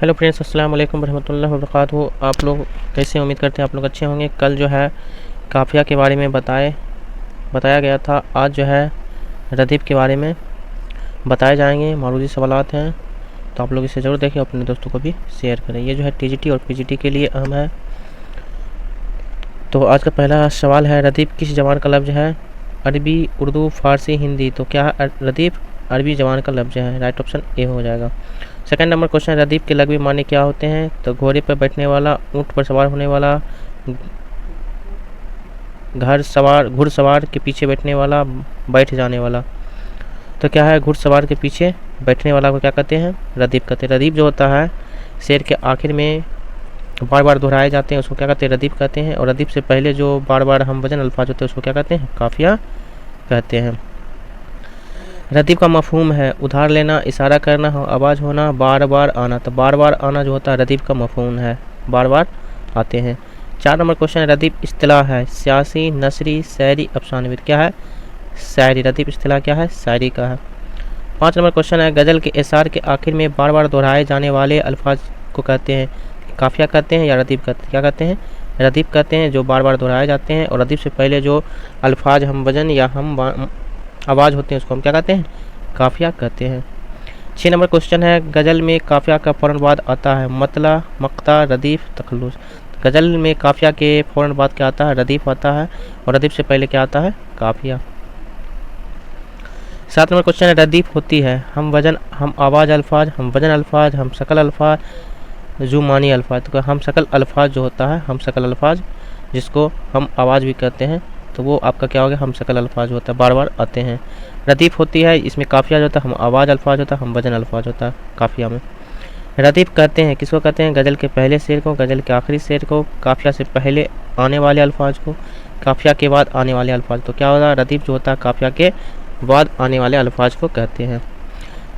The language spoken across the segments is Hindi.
हेलो फ्रेंड्स, अस्सलाम वालेकुम रहमतुल्लाहि व बरकातहू। आप लोग कैसे हैं? उम्मीद करते हैं आप लोग अच्छे होंगे। कल जो है काफ़िया के बारे में बताया गया था। आज जो है रदीफ़ के बारे में बताए जाएंगे। मारूदी सवालात हैं, तो आप लोग इसे ज़रूर देखें, अपने दोस्तों को भी शेयर करें। ये जो है टीजीटी और पीजीटी के लिए अहम है। तो आज का पहला सवाल है, रदीफ़ किस ज़बान का लफ्ज़ है? अरबी, उर्दू, फ़ारसी, हिंदी। तो क्या है रदीफ़? अरबी ज़बान का लफ्ज़ है। राइट ऑप्शन ए हो जाएगा। सेकंड नंबर क्वेश्चन, रदीफ़ के लग़वी माने क्या होते हैं? तो घोड़े पर बैठने वाला, ऊँट पर सवार होने वाला, घुड़सवार के पीछे बैठने वाला, बैठ जाने वाला। तो क्या है, घुड़सवार के पीछे बैठने वाला को क्या कहते हैं? रदीफ़ कहते हैं। रदीफ़ जो होता है शेर के आखिर में बार बार दोहराए जाते हैं, उसको क्या कहते हैं? रदीफ़ कहते हैं। और रदीफ़ से पहले जो बार बार हम वजन अल्फाज होते हैं उसको क्या कहते हैं? काफ़िया कहते हैं। रदीफ़ का मफ़हूम है उधार लेना, इशारा करना, आवाज़ होना, बार बार आना। तो बार बार आना जो होता है रदीफ़ का मफ़हूम है, बार बार आते हैं। 4 नंबर क्वेश्चन, रदीफ़ इस्तिलाह है सियासी, नसरी, शायरी, अफसानवी। क्या है? शायरी। रदीफ़ इस्तिलाह क्या है? शायरी का है। 5 नंबर क्वेश्चन है, गज़ल के एसार के आखिर में बार बार दोहराए जाने वाले अल्फाज को कहते हैं? काफ़िया कहते हैं या रदीफ़ कहते हैं? क्या कहते हैं? रदीफ़ कहते हैं, जो बार बार दोहराए जाते हैं। और रदीफ़ से पहले जो अल्फाज हम वजन या हम आवाज़ होते हैं उसको हम क्या कहते हैं? काफ़िया कहते हैं। 6 नंबर क्वेश्चन है, गज़ल में काफ़िया का फ़ौरन बाद आता है मतला, मक़ता, रदीफ़, तख़ल्लुस। गज़ल में काफ़िया के फ़ौरन बाद क्या आता है? रदीफ़ आता है। और रदीफ़ से पहले क्या आता है? काफ़िया। 7 नंबर क्वेश्चन है, रदीफ़ होती है हम वजन, हम आवाज़ अल्फाज, हम वजन अल्फाज, हम शकल अल्फाज, ज़ुमानी अल्फाज। तो हम शकल अल्फाज जो होता है, हम शकल अल्फाज जिसको हम आवाज़ भी कहते हैं, तो वो आपका क्या हो गया? हम शकल अल्फाज होता है, बार बार आते हैं। रदीफ़ होती है, इसमें काफ़िया जो होता है हम आवाज़ अल्फाज होता है, हम वजन अल्फाज होता है काफ़िया में। रदीफ़ कहते हैं किसको कहते हैं? गज़ल के पहले शेर को, गज़ल के आखिरी शेर को, काफ़िया से पहले आने वाले अल्फाज को, काफ़िया के बाद आने वाले अल्फाज। तो क्या होता है? रदीफ़ जो होता है काफ़िया के बाद आने वाले अल्फाज को कहते हैं।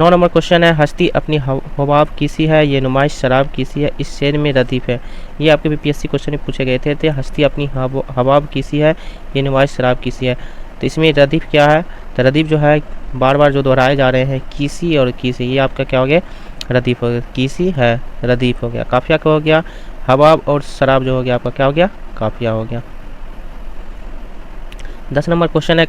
9 नंबर क्वेश्चन है, हस्ती अपनी हवाब किसी है, ये नुमाइश शराब किसी है, इस शेर में रदीफ़ है। ये आपके बीपीएससी क्वेश्चन में पूछे गए थे। हस्ती अपनी हवाब किसी है, ये नुमाइश शराब किसी है। तो इसमें रदीफ़ क्या है? तो रदीफ़ जो है बार बार जो दोहराए जा रहे हैं किसी और किसी, ये आपका क्या हो गया? रदीफ़ हो गया। किसी है रदीफ़ हो गया, काफ़िया का हो गया। हवाब और शराब जो हो गया आपका क्या हो गया? काफ़िया हो गया। 10 नंबर क्वेश्चन है,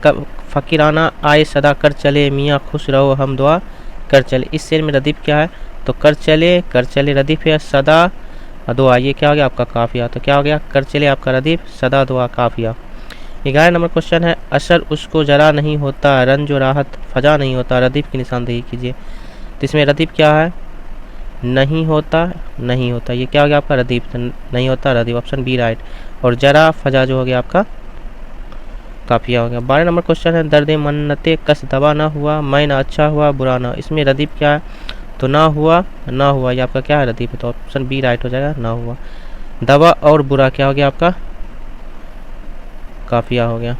फ़कीराना आए सदा कर चले, मियाँ खुश रहो हम दुआ कर चले। इस शेर में रदीफ़ क्या है? तो कर चले रदीफ़ है, सदा दुआ ये क्या हो गया? आपका काफ़िया। तो क्या हो गया? कर चले आपका रदीफ़, सदा दुआ काफ़िया। 11 नंबर क्वेश्चन है, असर उसको जरा नहीं होता, रंज और राहत फजा नहीं होता, रदीफ़ की निशानदेही कीजिए। तो इसमें रदीफ़ क्या है? नहीं होता, नहीं होता, ये क्या हो गया आपका? रदीफ़। नहीं होता रदीफ़, ऑप्शन बी राइट। और जरा फजा जो हो गया आपका काफ़िया हो गया। 12 नंबर क्वेश्चन है, दर्द मन्नते कस दवा ना हुआ, मैं ना अच्छा हुआ बुरा ना। इसमें रदीफ़ क्या है? तो ना हुआ ये आपका क्या है? रदीफ़ है। तो ऑप्शन बी राइट हो जाएगा, ना हुआ। दवा और बुरा क्या हो गया आपका? काफ़िया हो गया।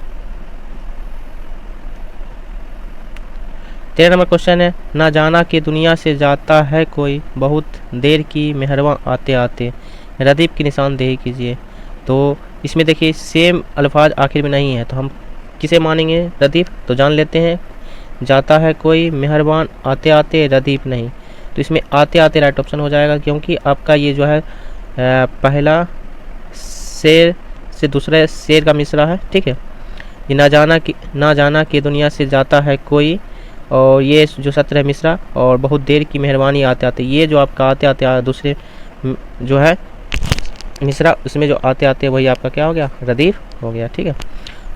13 नंबर क्वेश्चन है, ना जाना कि दुनिया से जाता है कोई, बहुत देर की मेहरबां आते आते, रदीफ़ की निशानदेही कीजिए। तो इसमें देखिए सेम अल्फाज आखिर में नहीं है, तो हम किसे मानेंगे रदीफ़? तो जान लेते हैं, जाता है कोई, मेहरबान, आते आते, रदीफ़ नहीं। तो इसमें आते आते राइट ऑप्शन हो जाएगा, क्योंकि आपका ये जो है पहला शेर से दूसरे शेर का मिसरा है, ठीक है। ये ना जाना कि दुनिया से जाता है कोई, और ये जो सत्र है मिसरा, और बहुत देर की मेहरबानी आते आते, ये जो आपका आते आते दूसरे जो है मिसरा, उसमें जो आते आते वही आपका क्या हो गया? रदीफ़ हो गया, ठीक है।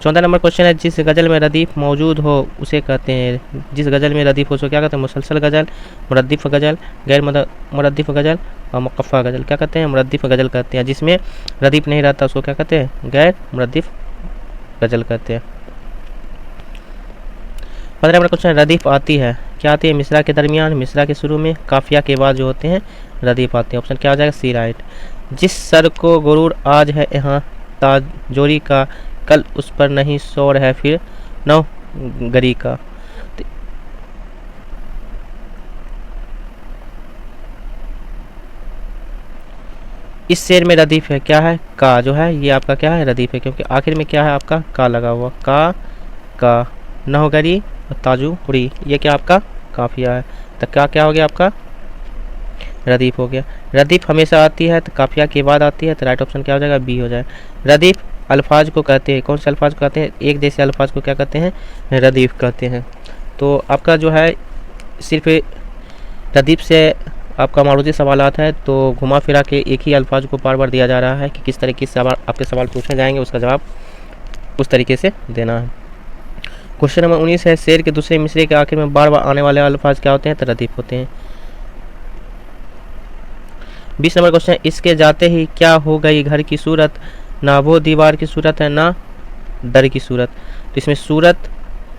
14 नंबर क्वेश्चन है, जिस गज़ल में रदीफ़ मौजूद हो उसे कहते हैं, जिस गज़ल में रदीफ़ हो उसको क्या कहते हैं? मुसलसल गज़ल, मुरद्दिफ़ गज़ल, गैर मुरद्दिफ़ गज़ल और मुक़फ़ा गज़ल। क्या कहते हैं? मुरद्दिफ़ गज़ल कहते हैं। जिसमें रदीफ़ नहीं रहता उसको क्या कहते हैं? गैर मुरद्दिफ़ गज़ल कहते हैं। 15 नंबर क्वेश्चन, रदीफ़ आती है, क्या आती है? मिसरा के दरमियान, मिसरा के शुरू में, काफ़िया के बाद जो होते हैं रदीफ़ आते हैं। ऑप्शन क्या हो जाएगा? सी राइट। जिस सर को गुरूर आज है यहाँ ताजोरी का, कल उस पर नहीं शोर है फिर नौ गरी का। तो इस शेर में रदीफ़ है क्या है? का जो है ये आपका क्या है? रदीफ़ है, क्योंकि आखिर में क्या है आपका? का लगा हुआ, का नौगरी और ताजू हुरी, ये क्या आपका? काफ़िया है। तो क्या क्या हो गया आपका? रदीफ हो गया। रदीफ हमेशा आती है तो काफिया के बाद आती है, तो राइट ऑप्शन क्या हो जाएगा, बी हो जाएगा। रदीफ अल्फाज को कहते हैं, कौन से अल्फाज को कहते हैं, एक जैसे अल्फाज को क्या कहते हैं, रदीफ कहते हैं। तो आपका जो है सिर्फ रदीफ से आपका मारूती सवालात है, तो घुमा फिरा के एक ही अल्फाज को बार बार दिया जा रहा है कि किस तरीके से सवाल आपके सवाल पूछे जाएंगे, उसका जवाब उस तरीके से देना है। क्वेश्चन नंबर 19 है, शेर के दूसरे मिसरे के आखिर में बार बार आने वाले अल्फाज क्या होते हैं, तो रदीफ होते हैं। 20 नंबर क्वेश्चन है, इसके जाते ही क्या हो गई घर की सूरत, ना वो दीवार की सूरत है ना दर की सूरत। तो इसमें सूरत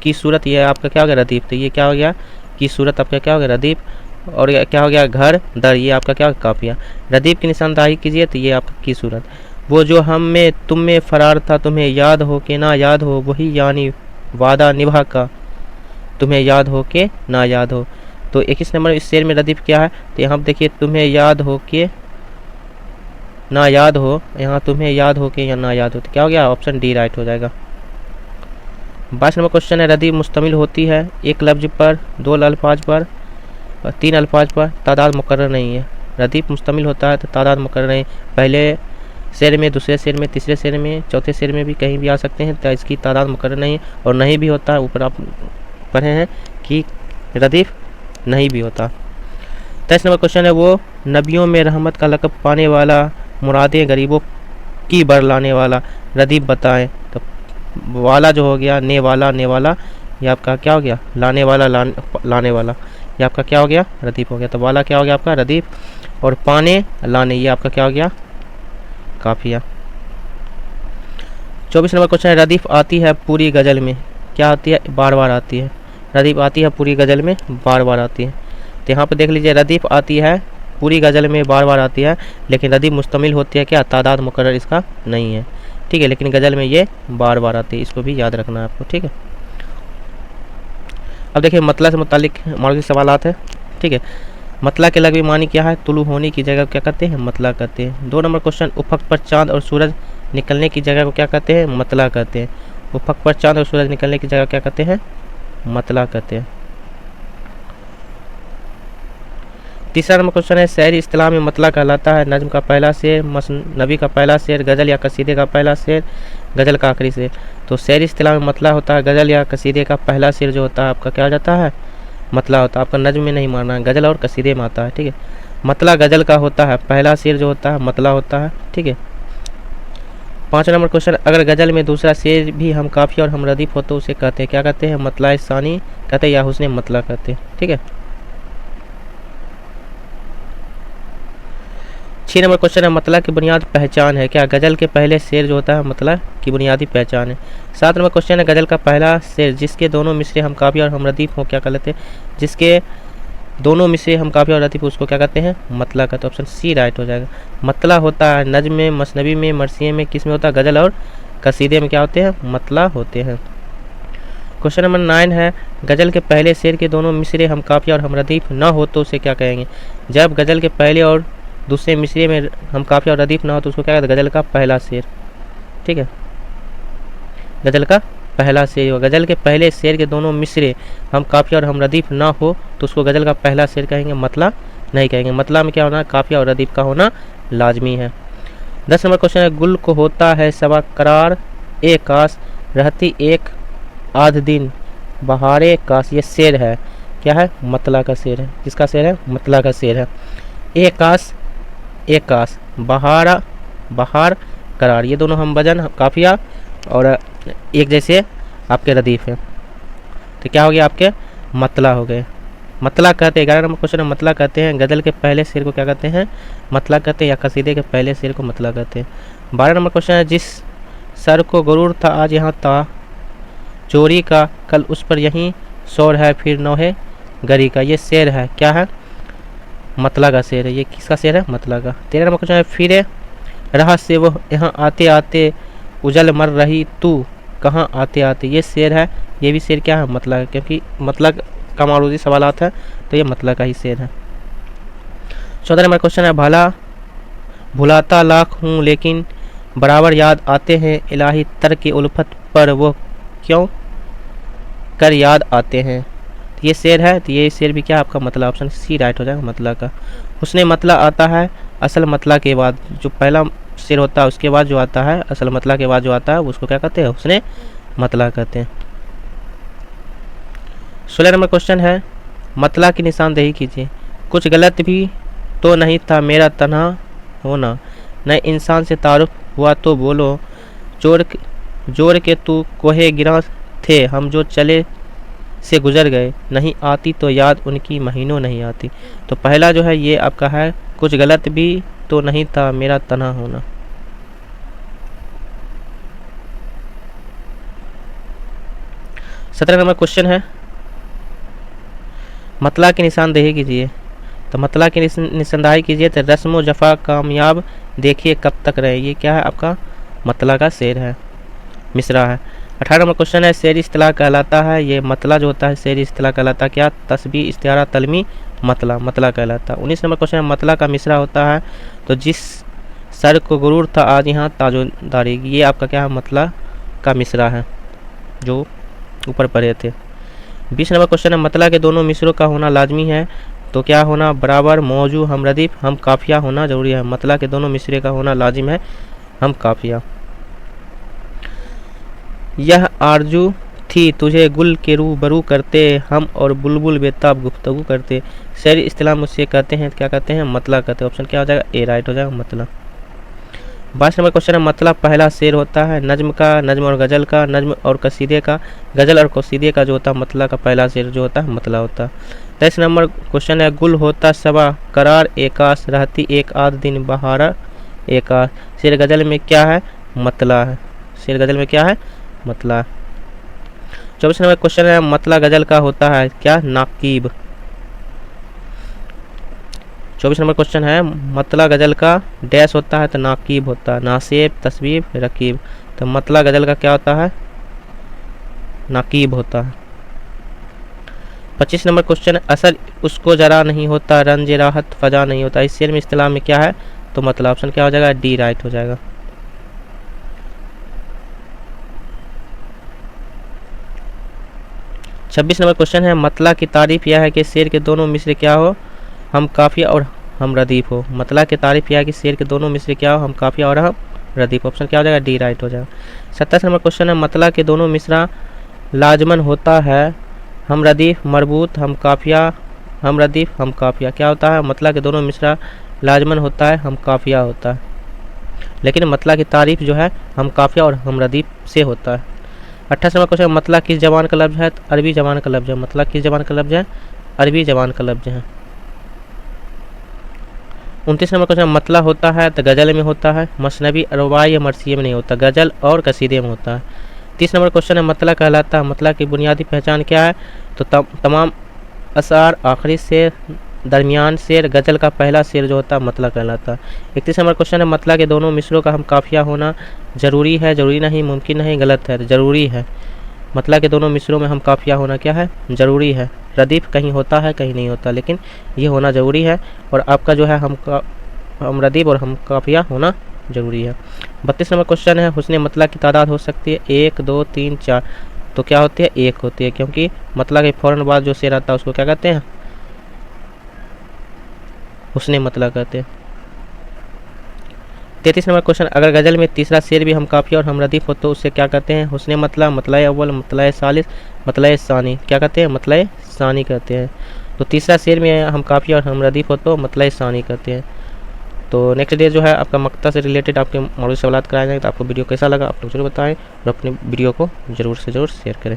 की सूरत ये आपका क्या हो गया, रदीफ। तो ये क्या हो गया कि सूरत आपका क्या हो गया, रदीफ। और ये क्या हो गया, घर दर, ये आपका क्या हो गया, काफिया। रदीफ की निशानदाही कीजिए, तो ये आपकी की सूरत। वो जो हम में तुम में फरार था, तुम्हें याद हो के ना याद हो, वही यानी वादा निभा का, तुम्हें याद हो के ना याद हो। तो 21 नंबर इस शेर में रदीफ क्या है, तो यहाँ देखिए तुम्हें याद हो के ना याद हो, यहाँ तुम्हें याद हो के या ना याद हो, तो क्या हो गया, ऑप्शन डी राइट हो जाएगा। 22 नंबर क्वेश्चन है, रदीफ मुश्तमिल होती है एक लफ्ज पर, दो अल्फाज पर, 3 अल्फाज पर, तादाद मुकर्रर नहीं है। रदीफ मुश्तमिल होता है तो तादाद मुकर्रर नहीं, पहले शेर में, दूसरे शेर में, तीसरे शेर में, चौथे शेर में भी कहीं भी आ सकते हैं, तो इसकी तादाद मुकर्रर नहीं है। और नहीं भी होता है, ऊपर आप पढ़े हैं कि रदीफ नहीं भी होता। 23 नंबर क्वेश्चन है, वो नबियों में रहमत का लक़ब पाने वाला, मुरादें गरीबों की बरलाने वाला, रदीफ बताएं। तो वाला जो हो गया, ने वाला ये आपका क्या हो गया, लाने वाला, लाने वाला, ये आपका क्या हो गया, रदीफ हो गया। तो वाला क्या हो गया आपका, रदीफ। और पाने लाने, ये आपका क्या हो गया, काफिया। 24 नंबर क्वेश्चन है, रदीफ आती है पूरी गज़ल में, क्या आती है, बार बार आती है। रदीफ आती है पूरी गज़ल में, बार बार आती है। तो यहाँ पे देख लीजिए, रदीफ आती है पूरी गज़ल में, बार बार आती है, लेकिन रदीफ मुश्तमिल होती है क्या, तादाद मुकर्रर इसका नहीं है, ठीक है। लेकिन गज़ल में ये बार बार आती है, इसको भी याद रखना है आपको, ठीक है। अब देखिए मतला से मुतालिक मौलिक सवालात है, ठीक है। मतला के लगवी मानी क्या है, तुलू होने की जगह को क्या कहते हैं, मतला कहते हैं। 2 नंबर क्वेश्चन, उफक पर चांद और सूरज निकलने की जगह को क्या कहते हैं, मतला कहते हैं। उफक पर चांद और सूरज निकलने की जगह क्या कहते हैं, मतला कहते हैं। 3 नंबर क्वेश्चन है, शायरी इस्तिलाह में मतला कहलाता है नज्म का पहला शेर, मसनवी का पहला शेर, गज़ल या कसीदे का पहला शेर, गज़ल का आखिरी शेर। तो शायरी इस्तिलाह में मतला होता है गज़ल या कसीदे का पहला शेर जो होता है आपका क्या हो जाता है, मतला होता है। आपका नज्म में नहीं मारना है, गज़ल और कसीदे में आता है, ठीक है। मतला गज़ल का होता है, पहला शेर जो होता है मतला होता है, ठीक है। 5 नंबर क्वेश्चन, अगर गज़ल में दूसरा शेर भी हम काफिया और हम रदीफ हो तो उसे कहते हैं, क्या कहते हैं, मतला सानी कहते हैं या हुस्ने मतला कहते हैं, ठीक है। 6 नंबर क्वेश्चन है, मतला की बुनियाद पहचान है क्या, गज़ल के पहले शेर जो होता है मतला की बुनियादी पहचान है। 7 नंबर क्वेश्चन है, गज़ल का पहला शेर जिसके दोनों मिसरे हम काफिया और हम रदीफ हो क्या कहते हैं, जिसके दोनों मिसरे हम काफिया और रदीफ उसको क्या कहते हैं, मतला का। तो ऑप्शन सी राइट हो जाएगा। मतला होता है नज्म में, मसनवी में, मरसिये में, किस में होता है, गज़ल और कसीदे में क्या होते हैं, मतला होते हैं। क्वेश्चन नंबर 9 है, गज़ल के पहले शेर के दोनों मिसरे हम काफिया और हम रदीफ न हो तो उसे क्या कहेंगे। जब गज़ल के पहले और दूसरे मिसरे में हम काफिया और रदीफ ना हो तो उसको क्या कहते हैं, गज़ल का पहला शेर, ठीक है। गज़ल का पहला शेर हो, गज़ल के पहले शेर के दोनों मिसरे हम काफिया और हम रदीफ ना हो तो उसको गज़ल का पहला शेर कहेंगे, मतला नहीं कहेंगे। मतला में क्या होना है, काफिया और रदीफ का होना लाजमी है। 10 नंबर क्वेश्चन है, गुल को होता है सबा करार ए काश, रहती एक आध दिन बहारे काश, ये शेर है, क्या है, मतला का शेर है। किसका शेर है, मतला का शेर है। ए काश बहारा बहार करार, ये दोनों हम वजन काफिया और एक जैसे आपके रदीफ हैं, तो क्या हो गया, आपके मतला हो गए। मतला कहते हैं, 11 नंबर क्वेश्चन है, मतला कहते हैं गज़ल के पहले शेर को क्या कहते हैं, मतला कहते हैं या कसीदे के पहले शेर को मतला कहते हैं। 12 नंबर क्वेश्चन है, जिस सर को गुरूर था आज यहाँ था चोरी का, कल उस पर यहीं शोर है फिर नौहे गरी का, ये शेर है, क्या है, मतला का शेर है। ये किसका शेर है, मतला का। 13 नंबर क्वेश्चन है, फिरे राह से वो यहाँ आते आते उजल मर रही तू कहाँ आते आते, ये शेर है। ये भी शेर क्या है, मतला है, क्योंकि मतला का मारूदी सवालात है तो ये मतला का ही शेर है। 14 नंबर क्वेश्चन है, भला भुलाता लाख हूँ लेकिन बराबर याद आते हैं, इलाही तर की उल्फत पर वो क्यों कर याद आते हैं। ये शेर है तो ये शेर भी क्या आपका मतला, ऑप्शन सी राइट हो जाएगा मतला का। हुस्ने मतला आता है असल मतला के बाद, जो पहला शेर होता है उसके बाद जो आता है, असल मतला के बाद जो आता है उसको क्या कहते हैं, हुस्ने मतला कहते हैं। 16 नंबर क्वेश्चन है, मतला की निशानदेही कीजिए। कुछ गलत भी तो नहीं था मेरा तन्हा होना, नए इंसान से तारुफ हुआ तो बोलो, जोर के तू कोहे गिरा थे हम जो चले से गुजर गए, नहीं आती तो याद उनकी महीनों नहीं आती। तो पहला जो है ये आपका है, कुछ गलत भी तो नहीं था मेरा तन्हा होना। सत्रह नंबर क्वेश्चन है, मतला की निशानदेही कीजिए। तो मतला की निशानदेही कीजिए तो रस्म जफ़ा कामयाब देखिए कब तक रहे, ये क्या है आपका मतला का शेर है, मिसरा है। 18 नंबर क्वेश्चन है, शेर इस्तिलाह कहलाता है, ये मतला जो होता है शेर इस्तिलाह कहलाता है क्या, तस्बीह इस्तिआरा तलमी मतला कहलाता है। 19 नंबर क्वेश्चन है, मतला का मिसरा होता है तो जिस सर को गुरूर था आज यहाँ ताजोदारी, ये आपका क्या है मतला का मिसरा है जो ऊपर पढ़े थे। 20 नंबर क्वेश्चन है, मतला के दोनों मिसरों का होना लाजमी है तो क्या होना, बराबर मौजू हम रदीफ हम काफिया होना जरूरी है। मतला के दोनों मिसरे का होना लाजिम है, हम काफिया। यह आरजू थी तुझे गुल के रूबरू करते, हम और बुलबुल बेताब गुफ्तगू करते, शेर इस्तिलाह मुझसे कहते हैं, क्या कहते हैं, मतला कहते हैं। ऑप्शन क्या हो जाएगा, ए राइट हो जाएगा मतला। 22 नंबर क्वेश्चन है, मतला पहला शेर होता है नज्म का, नज्म और गज़ल का, नज्म और कसीदे का, गज़ल और कसीदे का जो होता है मतला का पहला शेर जो होता है मतला होता है। 23 नंबर क्वेश्चन है, गुल होता सबा करार एकाश, रहती एक आध दिन बहारा एकाश, शेर गज़ल में क्या है, मतला है, शेर गज़ल में क्या है, मतला। 24 नंबर क्वेश्चन है, मतला गज़ल का होता है क्या, नाकीब। 24 नंबर क्वेश्चन है, मतला गज़ल का डैश होता है तो नाकीब होता है, नासेब तस्वीब रकीब, तो मतला गज़ल का क्या होता है, नाकीब होता है। 25 नंबर क्वेश्चन है, असर उसको जरा नहीं होता, रंज राहत फजा नहीं होता, इस शेर में इस्तिलाह में क्या है, तो मतला। ऑप्शन क्या हो जाएगा, डी राइट हो जाएगा। 26 नंबर क्वेश्चन है, मतला की तारीफ यह है कि शेर के दोनों मिसरे क्या हो, हम काफिया और हम रदीफ हो। मतला की तारीफ यह है कि शेर के दोनों मिसरे क्या हो, हम काफिया और हम रदीफ। ऑप्शन क्या हो जाएगा, डी राइट हो जाएगा। 27 नंबर क्वेश्चन है, मतला के दोनों मिसरा लाजमन होता है, हम रदीफ मरबूत हम काफिया, हम रदीफ हम काफिया, क्या होता है, मतला के दोनों मिसरा लाजमन होता है, हम काफिया होता है, लेकिन मतला की तारीफ जो है हम काफिया और हम रदीफ से होता है। 28 नंबर क्वेश्चन, मतला किस जबान का लफ्ज़ है, अरबी जबान का लफ्ज़ है, मतला किस जबान का लफ्ज़ है, अरबी जबान का लफ्ज़ है। 29 नंबर क्वेश्चन, मतला होता है तो गज़ल में होता है, मसनवी रुबाई या मरसिये में नहीं होता, गज़ल और कसीदे में होता है। 30 नंबर क्वेश्चन है, मतला कहलाता है, मतला की बुनियादी पहचान क्या है, तो तमाम असार आखिरी शेर दरमियान शेर गज़ल का पहला शेर जो होता है मतला कहलाता है। 31 नंबर क्वेश्चन है, मतला के दोनों मिसरों का हम काफिया होना ज़रूरी है, ज़रूरी नहीं, मुमकिन नहीं, गलत है, ज़रूरी है। मतला के दोनों मिसरों में हम काफिया होना क्या है, ज़रूरी है। रदीफ कहीं होता है कहीं नहीं होता, लेकिन ये होना ज़रूरी है, और आपका जो है हम रदीफ और हम काफिया होना ज़रूरी है। 32 नंबर क्वेश्चन है, हुस्ने मतला की तादाद हो सकती है 1 2 3 4, तो क्या होती है, 1 होती है, क्योंकि मतला के फ़ौरन बाद जो शेर आता है उसको क्या कहते हैं, हुस्ने मतला कहते हैं। 33 नंबर क्वेश्चन, अगर गज़ल में तीसरा शेर भी हम काफिया और हम रदीफ हो तो उसे क्या कहते हैं, हुस्ने मतला, मतला अव्वल, मतला सालिस, मतला सानी, क्या कहते हैं, मतला सानी कहते हैं। तो तीसरा शेर में हम काफिया और हम रदीफ हो तो मतला सानी कहते हैं। तो नेक्स्ट डे जो है आपका मक्ता से रिलेटेड आपके मौजूद सवाल कराए जाएंगे। तो आपको वीडियो कैसा लगा आप लोग जरूर बताएं और अपने वीडियो को ज़रूर से ज़रूर शेयर करें।